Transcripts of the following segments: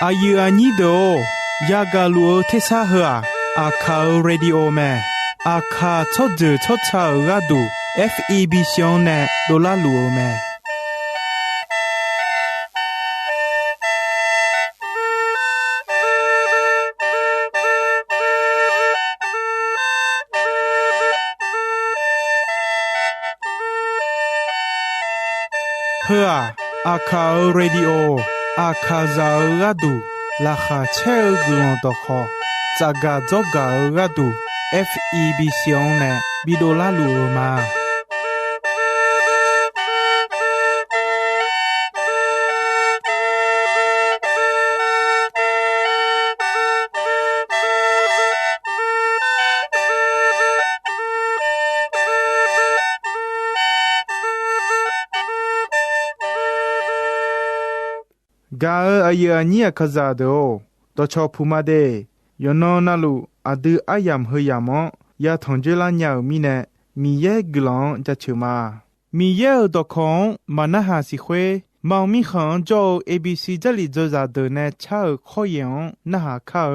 อายุอันนี้โดยากาลัวเทสาหัวอาคาเรดิโอแมอาคาชดเจชดชาระดู FEB ชงเนโดลาลัวแมเพื่ออาคาเรดิโออาคาซาระดูลาคาเชลกลอนตอคอจากาจอการะดู FEB ชงเนบิโดลาลัวมากาอายุอันนี้ขจาโดตชอพูมาเดยอนอนาลูอดืออายามเฮยามอยาทองเจลาญามีเนมีเยกลองจะเชมามีเยตอคงมานะหาสิเขวมองมีขังโจ ABC จะลิโจซาเดเนชาข้อยองนะหาคาโ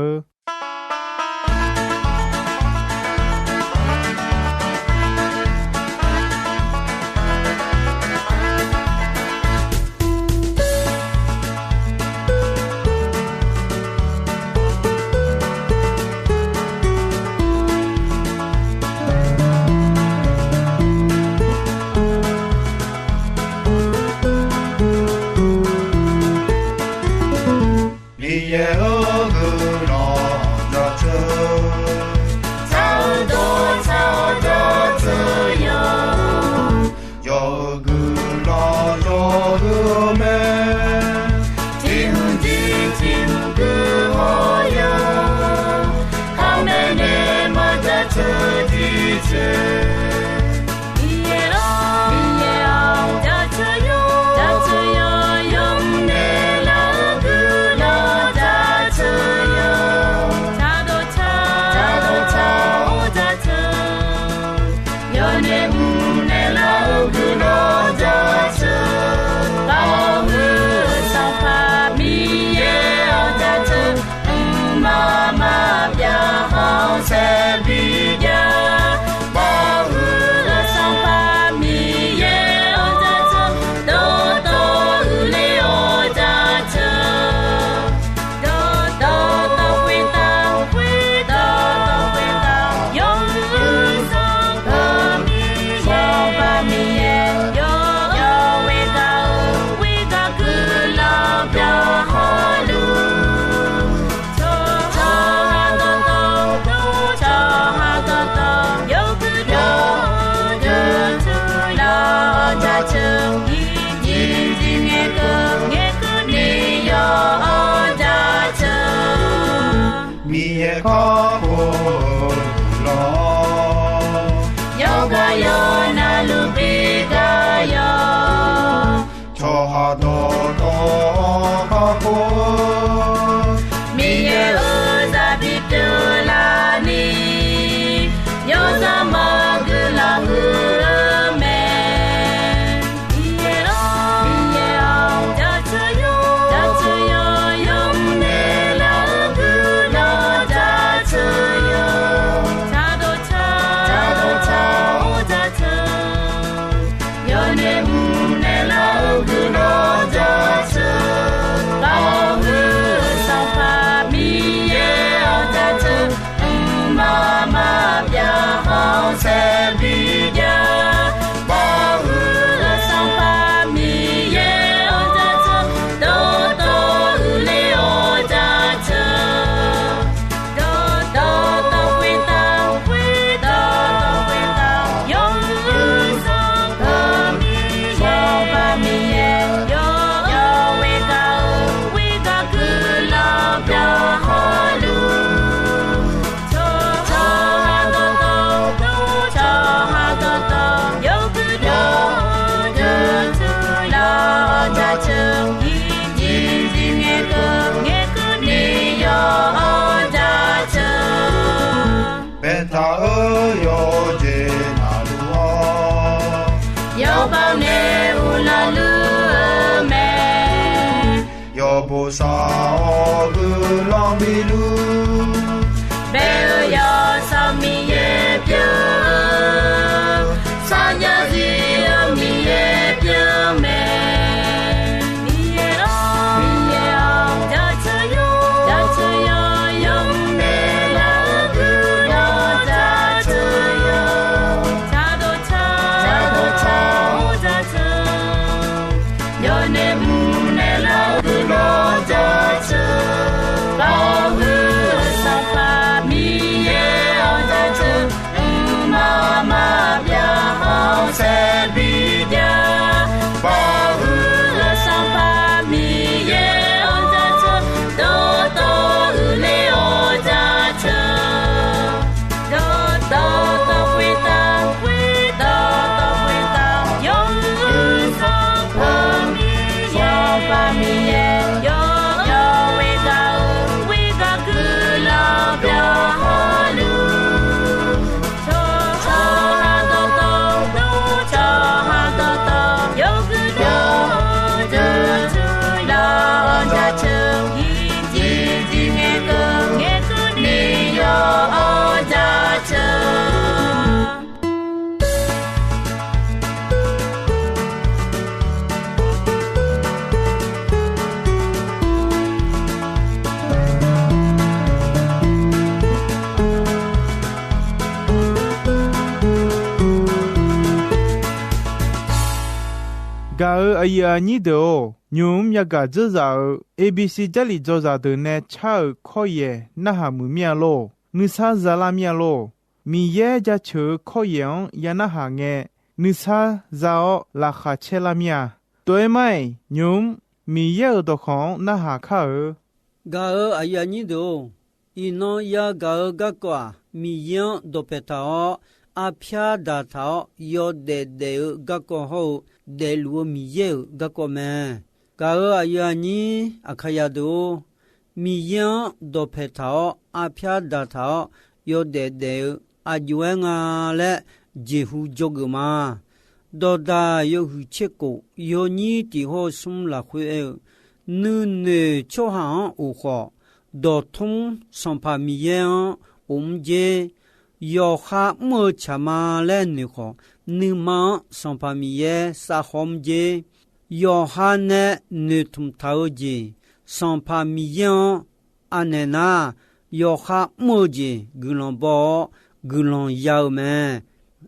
波沙个浪比路，没有要上米也表，三家子有米也表没，米也哦，家车有用的那个老家车有，家多长，我家车有那木那老个老家车，老个上发米也哦家车，妈妈表好才比较，老个上发米也哦家车，都来哦家车，都回答，有上发米也有为个个老表好路，瞧哈都有个老家车，一那个你有家车。噶阿爷你的哦，牛呀个这早 ABC 这里做啥的呢？炒烤耶，那还没面咯，你啥子拉面咯？米耶家吃烤耶呀那还个，你啥早拉哈吃拉面？对没？牛米耶的空那还烤？噶阿爷你的哦，一诺呀噶个瓜米耶都别套。阿撇大头有的个个好的路米耶个个咩？噶阿爷你阿卡亚多米耶都撇头阿撇大头有的阿yu安啊嘞，几乎做个嘛？多大有去切过，有你的好送来回，你就行无好，多通上怕米耶我们这。要哈莫恰嘛来你好，你嘛上把米耶撒红节，要哈呢你同头节，上把米耶安呢那，要哈莫节，古浪包，古浪腰咩，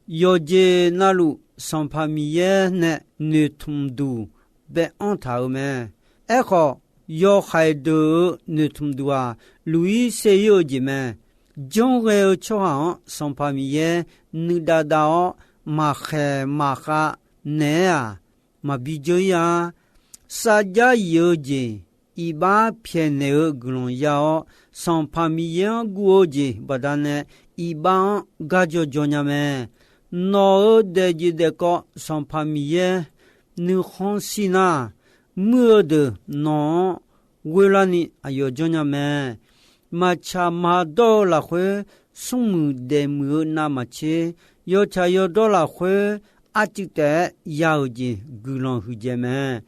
要节那路上把米耶呢你同度，别安头咩，哎好，要海度你同度啊，路易谁有节咩？中国cho hang song pa mi ye nu da da ma khe ma kha ne a ma bi jo ya sa ja yo ji i ba phie ne glon ya song pa mi ye guo ji ba da ne i ba ga jo jo nya me no de ji de ko song pa mi ye nu khon si na mu de no we la ni ayo jo nya me mà cha mà đo là khuê sung mù để mù na mà chế yo cha yo đo là khuê a chích té yao gì gu long hu jê mẹ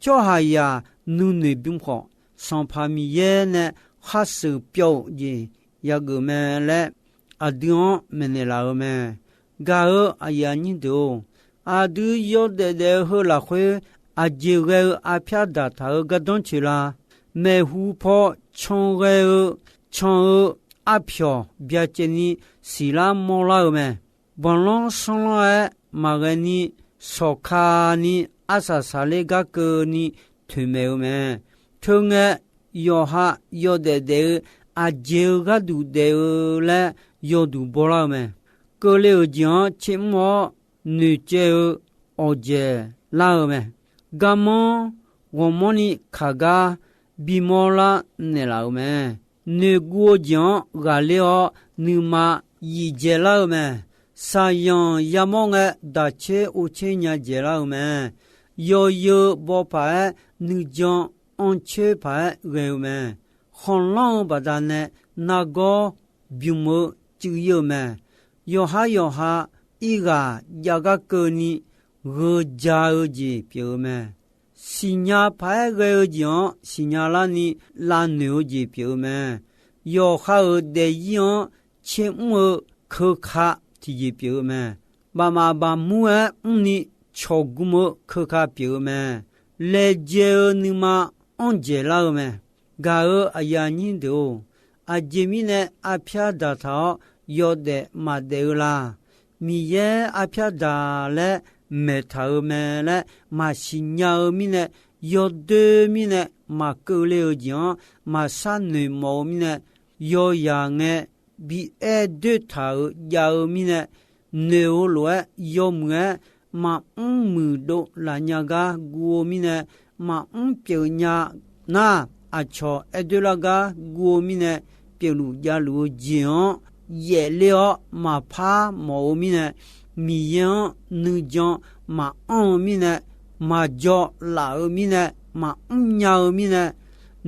cho hai ya nu nề bim khó sang pa mi ye nè ha sự biểu gì ya gu mẹ lẹ a dion mẹ nè la mẹ ga a ya ni do a du yo de hơ là khuê a jê ge a phia da tha ga don chi la mẹ hu pho chong ge chong a phio bia cheni sila mola me bonlong song ma ga ni sokha ni asa sale ga ko ni thume me thunga yo ha yo de a je ga du de la yo du bola me ko le jian chim mo nu che o je la me gamo womoni khaga bimola ne la me ne guo jian ga le o nu ma yi je la me sa yan yamong da che o che nya je la me yo yo bo pa nu jian on che pa ge me hon long ba da ne na go bimo chu yo me yo ha i ga ya ga ko ni go ja o ji pyo me စီညာဖဲရဲကြောင့်စီညာလာနီလာနေကြီးပြုမယ်ယောခါဒေယံချေမှုခခတီကြီးပြုမယ်ဘာမဘာမူအနိချောဂုမခခပြုမယ်လေဂျေနီမအန်ဂျေလာမယ်ဂါအယာညင်းတို့အဂျီမီနဲ့အဖျားတာသောယောတဲ့မဒေလာမီရဲ့အဖျားတာလဲမေထာမဲလဲမရှိညာမီနဲ့ယောဒေမီနဲ့မကူလေကြောင့်မဆန်နေမောမီနဲ့ယောယာငဲဘီအဲဒထာယာမီနဲ့နေဝလွယ်ယောမငဲမအုံမူတို့လာညာကဂူမီနဲ့မအုံပြညာနာအချောအဒလကဂူမီနဲ့ပြလူကြလူဂျီယံရဲ့လျောမဖာမောမီနဲ့မီယံနူဂျံမအုံမီနဲ့မကြောလာမီနဲ့မအုံညာမီနဲ့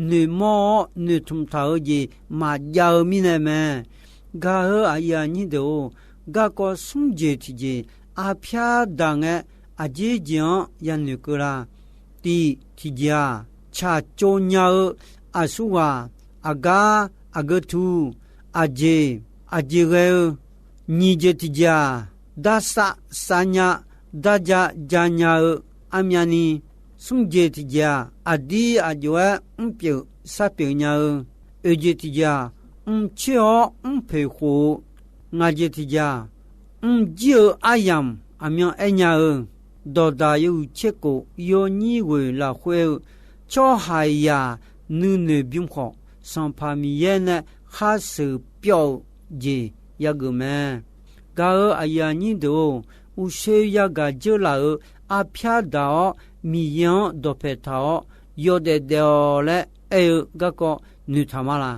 နေမောနေထုံထားကြီးမကြောမီနဲ့မဲဂါအယာညိတို့ဂါကောဆုံဂျေတီဂျေအဖျားဒငဲအဂျီဂျံယန်နုကရာတီတီဂျာချာချိုညာအဆူဝါအဂါအဂတူအဂျေရဲညီဂျတီဂျာဒါဆာဆာညာဒါဂျာဂျာညာအမြနီဆုံဂျေတီဂျာအဒီအဂျဝအံပြစပေညာအဂျေတီဂျာချေောအံဖေခိုငါဂျေတီဂျာဂျီအယမ်အမြောအညာဒေါ်ဒါယုချက်ကိုယောညီဝေလာခွဲချောဟာယာနုနေဘုံခေါစံဖာမီရဲ့နဲ့ခါဆူပြောကြီးယဂမဲဂါအယာညင်းတို့ဥရှေယဂဂျလာအဖျားတော်မီယံဒိုဖေတောယောဒေဒေလေအေဂကောနုထမလာ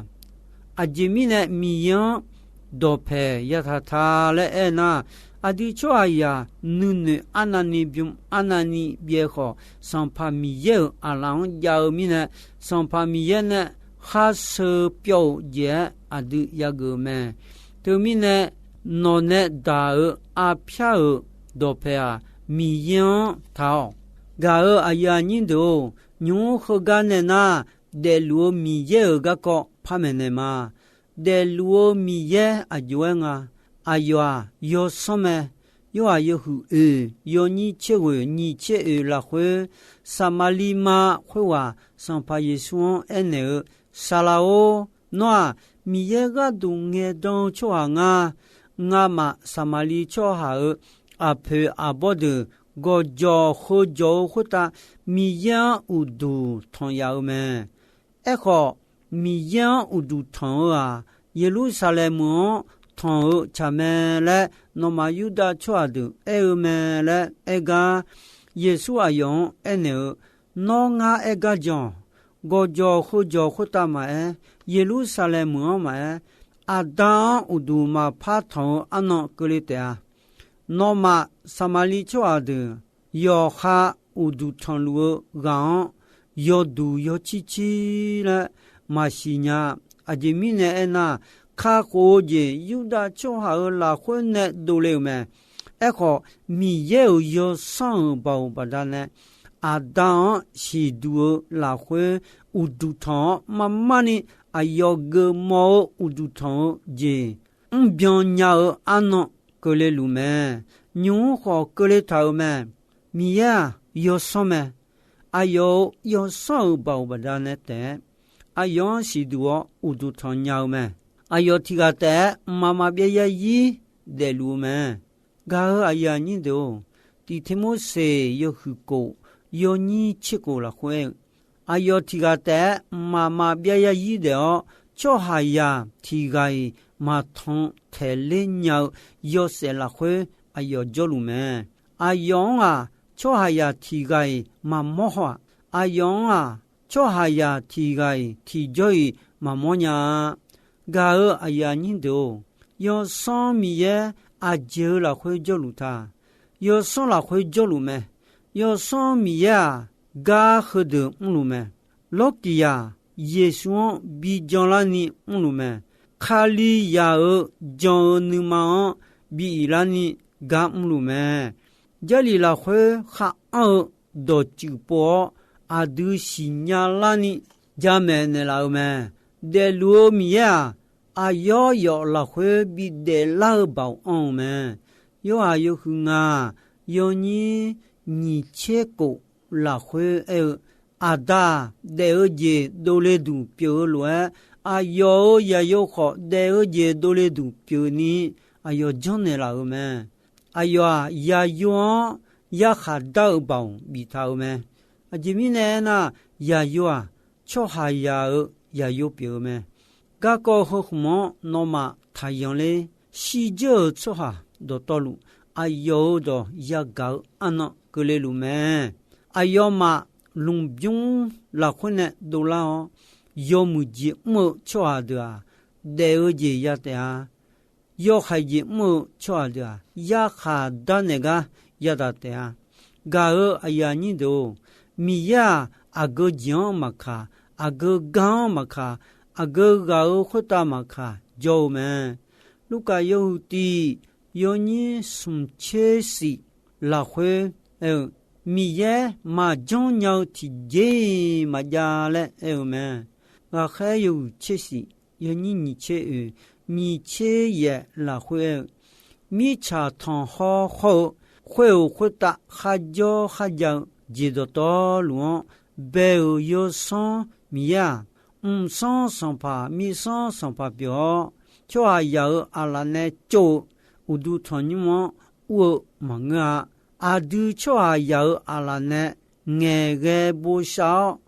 အဂျီမီနဲ့မီယံဒိုဖေယထာထာလေအနာအဒီချွာယာနုနအနာနီဘုံအနာနီဘေခောစံဖာမီယေအလောင်းယောမီနဲ့စံဖာမီယေနဲ့ခါဆပြောဂျေအဒီယဂမဲတူမီနဲ့နော်နဲ့ဒါအဖျားဒိုဖေယာမီယံထောင်းဂါအယာညင်းတို့ညုံခဂနဲ့နာဒေလူမီယေဂကောဖမနေမာဒေလူမီယေအကျွဲငါအယွာယောစမဲယောအယဟုယောညိချေဝညိချေလာခွေဆာမလီမာခွေဝါစံဖာယေဆွန်အဲဆာလာအိုနွာမီယေဂဒုငေတုံချွာငါမဆာမလီချောဟာအဖေအဘောဒဂောဂျောခိုဂျောခတာမီယံဥဒူထွန်ယောမဲခောမီယံဥဒူထွန်ဟာယေရုရှလင်မွန်ထွန်ချမဲလဲနောမယုဒချွာဒူအဲမဲလဲအေဂါယေဆုအယုံအဲနေနောငါအေဂါဂျွန်ဂောဂျောခိုဂျောခတာမဲယေရုရှလင်မွန်မဲအဒံဥဒူမဖာထွန်အနောကလိတဲနောမဆာမလီချွာဒယောခာဥဒူထွန်လူဂောင်ယောဒူယောချီချီလာမရှိညာအဂျီမီနဲ့အနာခါကိုဂျေယူဒာချွန်ဟာလာခွန်းနဲ့ဒိုလေမဲခောမီယေယောဆန်ဘောပဒါနဲ့အဒံရှိဒူလာခွဲဥဒူထွန်မမနီအယောဂမောဥဒူထွန်ဂျေဘျောညာအနောကလေလူမဲညုံခေါ်ကလေထောမဲမီယာယောဆမဲအယောဆောဘောပဒါနဲ့တဲ့အယောရှိဒူဥဒူထွန်ညောမဲအယောတိကတဲ့မမပြရည်တဲ့လူမဲဂါအယာညင်းတို့တီသမိုစေယောဟုကိုယောညီချစ်ကိုလာခွဲအယောတိကတဲ့မမပြရည်တဲ့ချောဟာယာတီဂိုင်မထုံထဲလင်းညောယောဆဲလာခွဲအယောဂျောလူမဲအယောဟာချောဟာယာတီဂိုင်မမောဟအယောဟာချောဟာယာတီဂိုင်တီဂျိုီမမောညာဂါအယာညင်းတို့ယောဆောမီယေအဂျေလာခွဲဂျောလူတာယောဆောလာခွဲဂျောလူမဲယောဆောမီယာဂါခဒလူမဲလောကီယာယေရှုဘီဂျွန်လာနီလူမဲခါလီယာဂျွန်နူမောင်ဘီလာနီဂမ်လူမဲဂျလီလာခွဲခါအောဒိုချူပေါ်阿杜西亚拉尼加门的老们，在罗米亚阿要要拉回比的老保安们，有啊有很啊，有你切过拉回阿达在二节都来读表论，阿要也有好在二节都来读表呢，阿要讲的老们，阿要啊也有也还到保比他们。阿这边呢那也有啊，确还也有表咩？噶个好么？那么太阳嘞，西郊出哈到道路，阿有的也搞安那个嘞路咩？阿有嘛龙兵拉混呢都啦哦，有木节木确哈的啊，第二节也的啊，有还节木确哈的啊，也哈的那个也的啊，噶个哎呀你都。米呀，阿个江嘛卡，阿个江嘛卡，阿个高火大嘛卡，叫们，如果有的有你送车时，拉回米呀嘛江要提接嘛家嘞，们，啊还有车时，有你车你车也拉回，米茶汤好好，会火大还叫。接到道路，白有上米呀，上爬米上爬表，就还有阿拉呢做，我都同你们我忙啊，阿都就还有阿拉呢，眼个不少，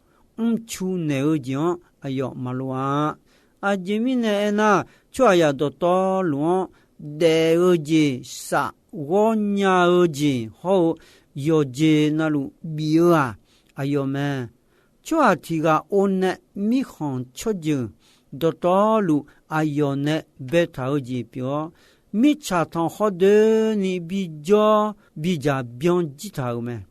出牛讲，哎哟马路啊，阿这边呢那就还有到道路，第二节啥，我伢二节好。有节那路比啊，哎呦们，就阿提个我呢米行出就到道路，哎呦呢白头节表，米茶汤好的你比较标记头们，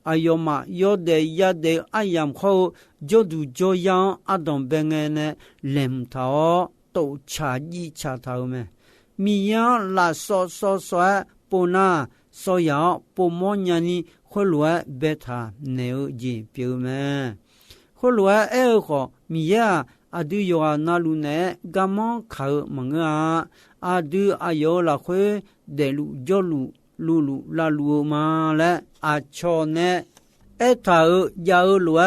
哎呦嘛，有的也的哎呀好，就都这样阿东边个呢连头都茶头们，米样拉嗦不那。所要不莫年呢，回来别他牛节表咩？回来好米呀，阿都有啊那路呢，干嘛靠门啊？阿都阿有拉回的路叫路拉路嘛嘞？阿瞧呢，他要路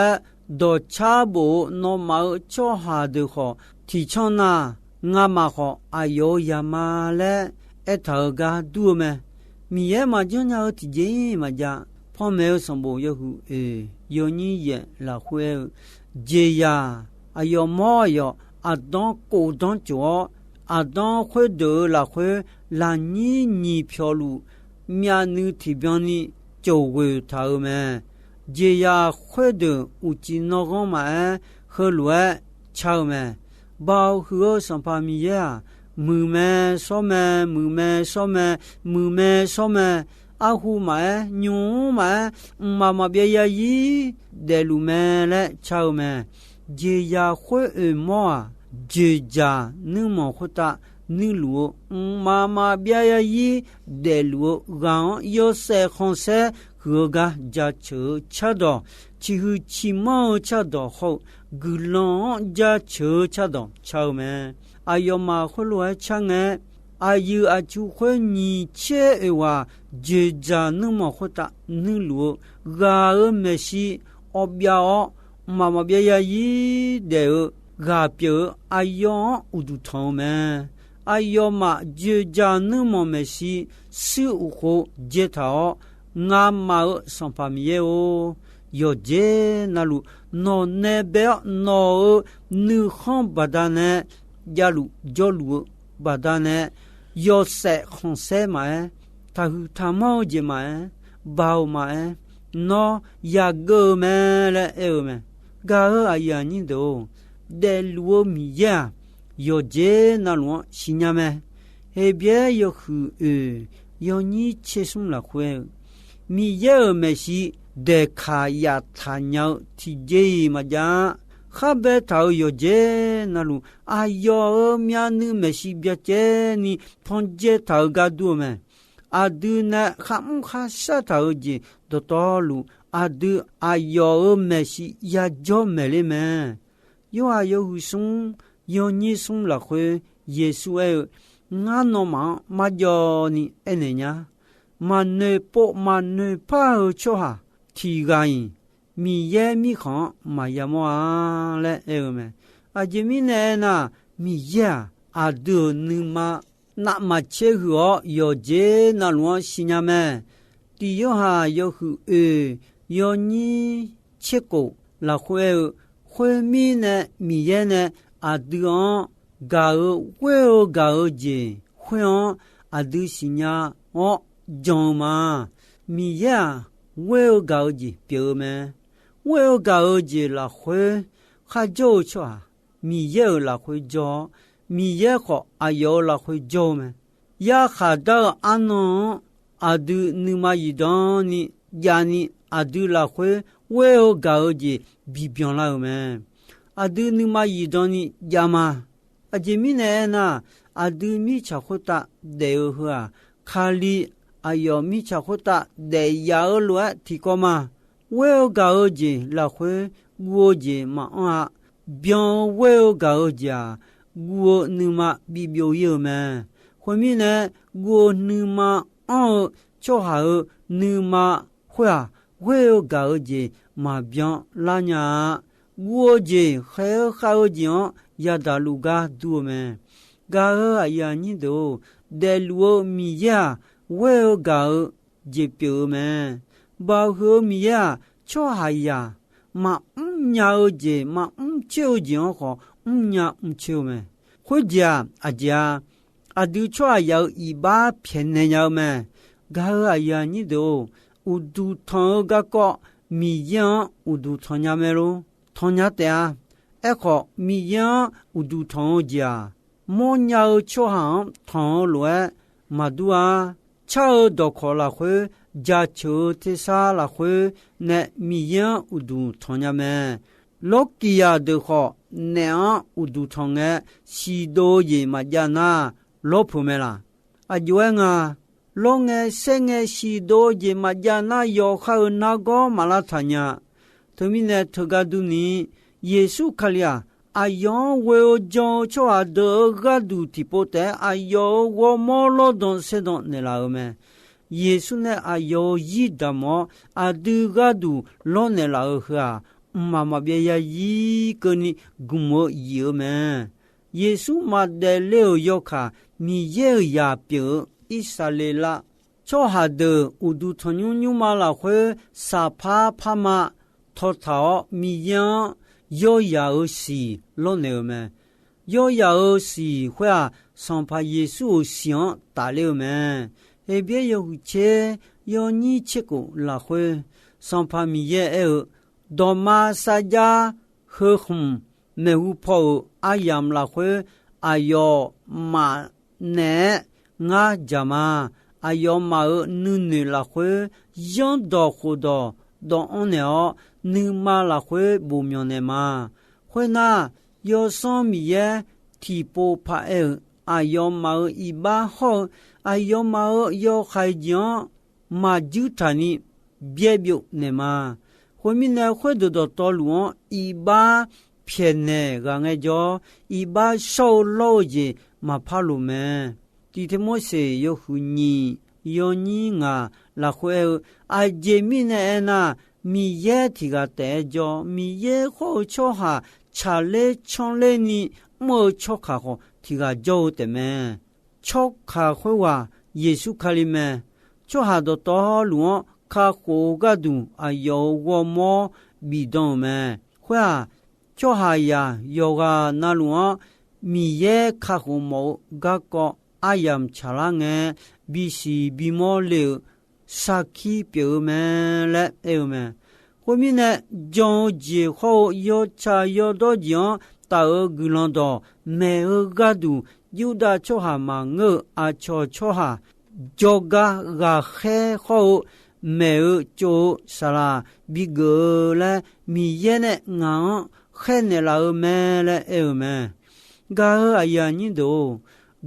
到差不那么瞧下的好，提倡呐，俺嘛好阿有呀嘛嘞？他个多咩？米也嘛就那提前嘛讲，旁边有什么有有你也来回这呀，哎呦妈呀，阿当高当脚，阿当会得来回让你票路，面你提边你就会他们，这呀会得有几那个嘛，和乱吵嘛，包和上把米呀。木咩说咩，木咩说咩，木咩说咩，阿虎咩，牛咩，妈妈别呀伊，带路咩嘞，吵咩，这呀会么？这家你么回答？你路，妈妈别呀伊，带路，让有些红色和个家车车道，起毛车道好，个浪家车车道吵咩？哎呦嘛，回来唱哎，哎呦啊，就会你切话，就这那么回答你路，俺没事，我表妈妈别呀一的，俺表哎呦我都疼咩，哎呦嘛，就这那么没事，是我接头，俺妈上班没有。有这那路，那边那你看不到呢。加路巴达呢，有些红色嘛，他毛子嘛，包嘛，那呀个嘛嘞，嘛，个哎呀你都，在路米呀，有这那路新呀嘛，那边有有你吃什么会，米呀没事，在卡呀他鸟提这嘛呀。哈白头有这那路，哎呦，面你没西别这你碰这头个多么？阿德呢哈哈沙头子的道路，阿德阿要没西也叫没了没，有啊有送有你送了回耶稣哎，俺那嘛叫你哎呀，嘛呢不嘛呢怕错哈，提个人米也米看嘛也么嘞哎没，阿姐米呢那米也阿德你嘛。那么切合有这那罗西伢们，第一下有和有你切过，然后米呢米也呢阿德搞为搞这，会阿德西伢哦讲嘛米也为搞这表妹，为搞这然后还就说米也然后叫。米也好，阿要拉会叫么？也哈到阿侬阿都你妈一当你家你阿都拉会我要搞的比别了么？阿都你妈一当你家嘛？阿这米呢那阿都米吃好大得有啊，卡里阿要米吃好大得要了提高嘛？我要搞的拉会我的嘛啊，别我要搞的。我你妈比表有嘛？后面呢，我你妈就好你妈会啊，会有搞的嘛边拉伢，我这还好讲也打路噶多嘛，搞啊呀你都在路米呀，会有搞这表嘛，包括米呀，就还呀，嘛鸟这嘛就讲好。呀秋么？或者阿家阿都错要一把骗人要么？搞阿呀你都有都同个个米样有都同样没咯？同样的啊，一个米样有都同家，莫要错行同乱马都啊，超到可了会家求提啥了会那米样有都同样没？洛基亚的话。那样有都同个许多嘢嘛呀那老婆们啦，阿有啊，老个生个许多嘢嘛呀那要好那个马拉塔呀，他们呢他个都呢耶稣卡里啊，阿样我讲出阿的个都提不得，阿样我莫劳动些动你啦么？耶稣呢阿样一的么阿的个都老你啦呵啊。妈妈别呀一个你古么有么？耶稣嘛的了要卡米也呀表以色列啦，做下的有都同样嘛啦会撒帕帕嘛，头头米样要要是老牛么？要是会啊，上怕耶稣想打了么？那边有钱要你吃个啦会上怕米也有。多玛撒家和红没有跑阿阳拉回阿要马呢阿家嘛阿要马女拉回养到活到到安了女马拉回不苗呢嘛会那要上米耶提波帕阿要马一把好阿要马要海江马就他你别表呢嘛后面呢，会得到道路一把偏呢，刚才叫一把手老子嘛怕路咩？第天么事有胡你有你啊，然后阿姐妹呢那米也提个带着米也好吃下，吃嘞尝嘞你莫吃卡好提个叫的咩？吃卡会话耶稣卡里面，吃下到道路。卡火个度啊，有我么比动咩？会啊，就下呀，有个那路米也卡火么个个阿样查啦个，比是比么了，啥起表咩嘞？有咩？后面呢，将节后要查要到讲，到个浪到没个度，有的就下嘛我啊，就下，就个黑后。没有就啥啦，比个嘞米也呢硬，还呢老没嘞有没？个哎呀你都，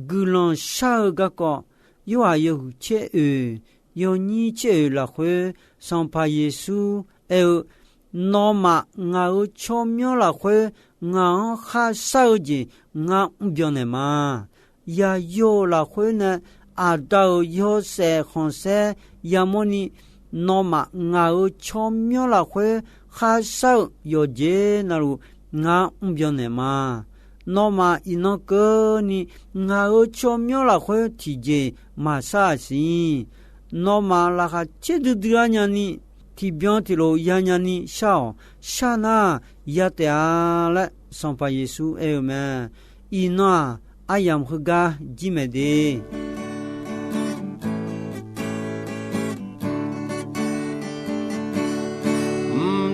个浪少个个，又啊有切尔，有你切尔了会上怕耶稣，罗马我巧妙了会我还少的我不呢嘛，也有了会呢。阿道有些红色，要么你罗马我巧妙了会还少有些那路我不呢嘛。罗马一那个你我巧妙了会提前马上行，罗马那还接着这样你提标提路样样你少少那也得了上把耶稣哎们，一那阿样和个几没的。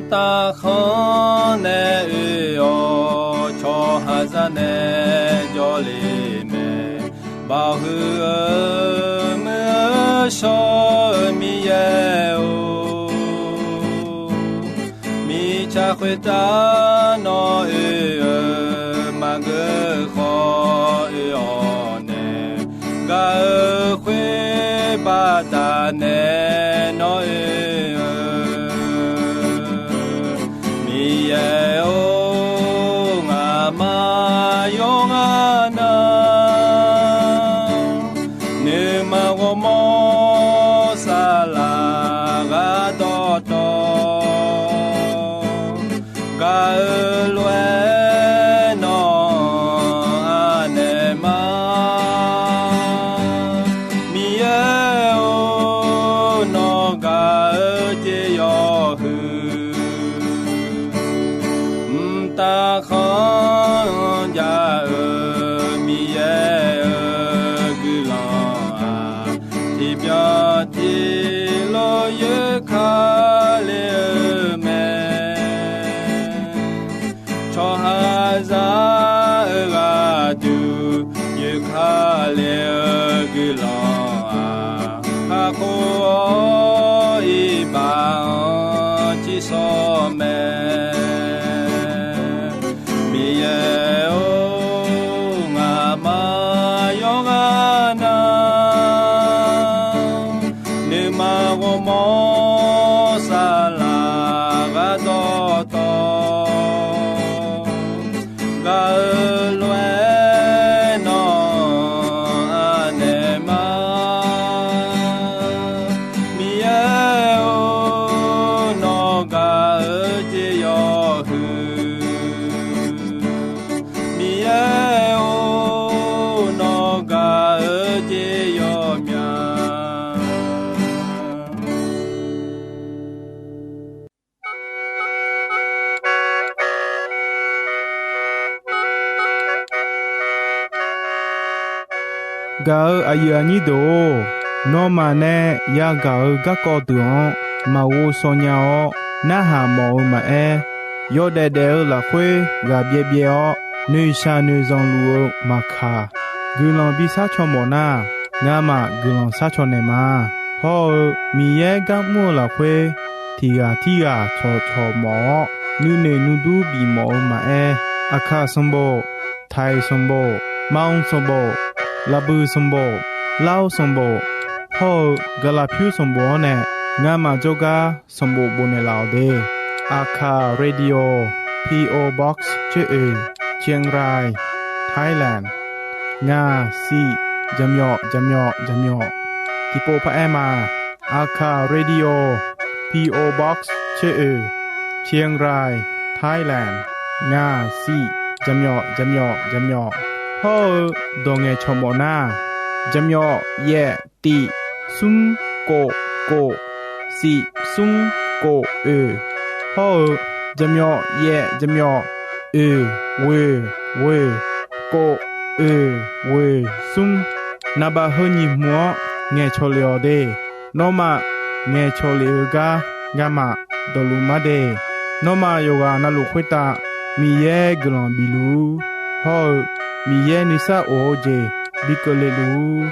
ta khon ne yo cho hazan ne joli me ba hu me sho mi ye o mi cha khwe ta no ma ge kho yo ne ga khwe ba ta ne no ga ayani do no ma ne ya ga ko tu ma wo so nya o na ha mo ma e yo de la khwe ga bie bie o nu sha nu zong lu ma kha gu lon bi sa cho mo na nga ma gu lon sa cho ne ma ho mi ye ga mo la khwe ti ga cho mo nu ne nu du bi mo ma e akha sombo thai sombo maung sombo labu sombo lao sombo ho galapyu sombo ne ngama joga sombo bone lao de akha radio PO box che Chiang Rai Thailand nga si jamyo tipo pa ema akha radio PO box che Chiang Rai Thailand nga si jamyo ho donge chomona jamyo ye ti sung ko si sung ko ho jamyo ye jamyo we ko we sung naba honi mo nge cholyo de noma nge cholyo ga gama doluma de noma yoga nalu khweta mi ye glon bilu ho mi ye nisa oje bikolelu